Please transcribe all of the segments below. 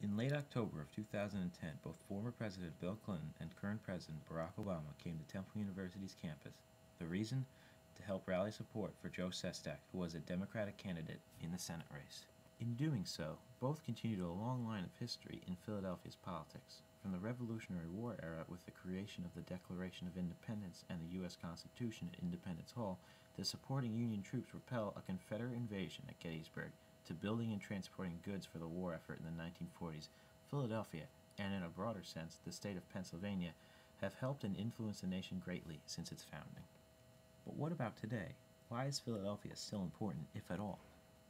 In late October of 2010, both former President Bill Clinton and current President Barack Obama came to Temple University's campus. The reason? To help rally support for Joe Sestak, who was a Democratic candidate in the Senate race. In doing so, both continued a long line of history in Philadelphia's politics, from the Revolutionary War era with the creation of the Declaration of Independence and the U.S. Constitution at Independence Hall, to supporting Union troops repel a Confederate invasion at Gettysburg, to building and transporting goods for the war effort in the 1940s. Philadelphia, and in a broader sense, the state of Pennsylvania, have helped and influenced the nation greatly since its founding. But what about today? Why is Philadelphia still important, if at all?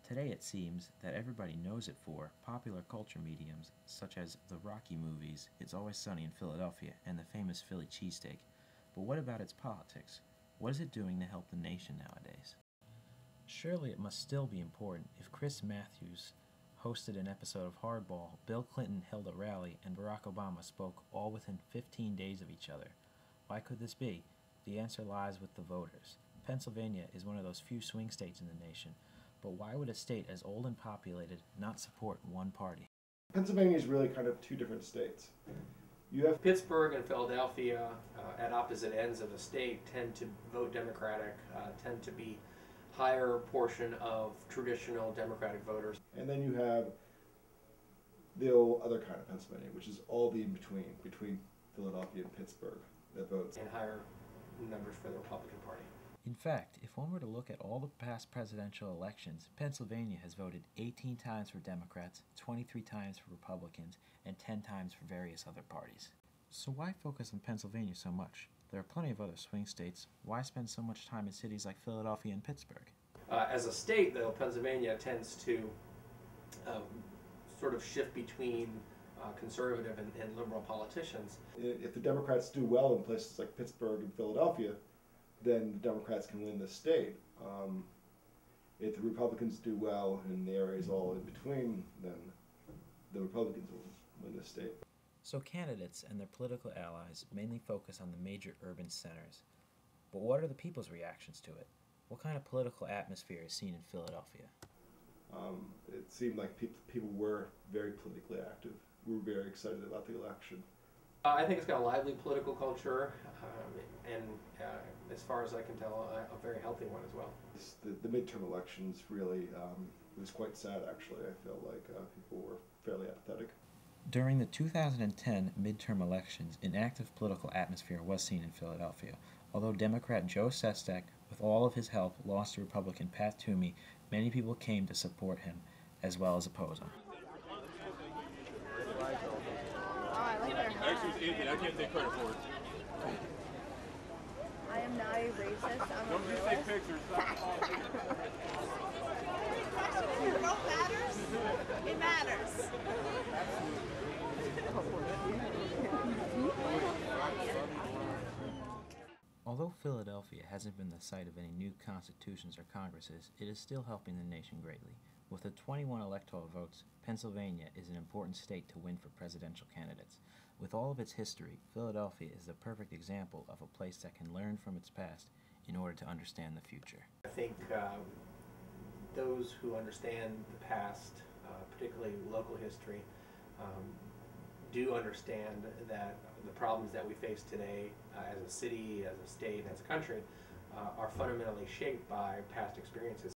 Today it seems that everybody knows it for popular culture mediums such as the Rocky movies, It's Always Sunny in Philadelphia, and the famous Philly cheesesteak. But what about its politics? What is it doing to help the nation nowadays? Surely it must still be important if Chris Matthews hosted an episode of Hardball, Bill Clinton held a rally, and Barack Obama spoke all within 15 days of each other. Why could this be? The answer lies with the voters. Pennsylvania is one of those few swing states in the nation, but why would a state as old and populated not support one party? Pennsylvania is really kind of two different states. You have Pittsburgh and Philadelphia, at opposite ends of the state, tend to vote Democratic, tend to be higher portion of traditional Democratic voters. And then you have the old other kind of Pennsylvania, which is all the between Philadelphia and Pittsburgh that votes. And higher numbers for the Republican Party. In fact, if one were to look at all the past presidential elections, Pennsylvania has voted 18 times for Democrats, 23 times for Republicans, and 10 times for various other parties. So why focus on Pennsylvania so much? There are plenty of other swing states. Why spend so much time in cities like Philadelphia and Pittsburgh? As a state, though, Pennsylvania tends to sort of shift between conservative and liberal politicians. If the Democrats do well in places like Pittsburgh and Philadelphia, then the Democrats can win the state. If the Republicans do well in the areas all in between, then the Republicans will win the state. So candidates and their political allies mainly focus on the major urban centers. But what are the people's reactions to it? What kind of political atmosphere is seen in Philadelphia? It seemed like people were very politically active. We were very excited about the election. I think it's got a lively political culture, and as far as I can tell, a very healthy one as well. The midterm elections really was quite sad, actually. I felt like people were fairly apathetic. During the 2010 midterm elections, an active political atmosphere was seen in Philadelphia. Although Democrat Joe Sestak, with all of his help, lost to Republican Pat Toomey, many people came to support him as well as oppose him. Actually, it's Anthony. I can't take credit for it. I am not a racist. I'm Don't a just realist. take pictures. Vote matters. It matters. Although Philadelphia hasn't been the site of any new constitutions or congresses, it is still helping the nation greatly. With the 21 electoral votes, Pennsylvania is an important state to win for presidential candidates. With all of its history, Philadelphia is the perfect example of a place that can learn from its past in order to understand the future. I think those who understand the past, particularly local history, do understand that the problems that we face today as a city, as a state, as a country, are fundamentally shaped by past experiences.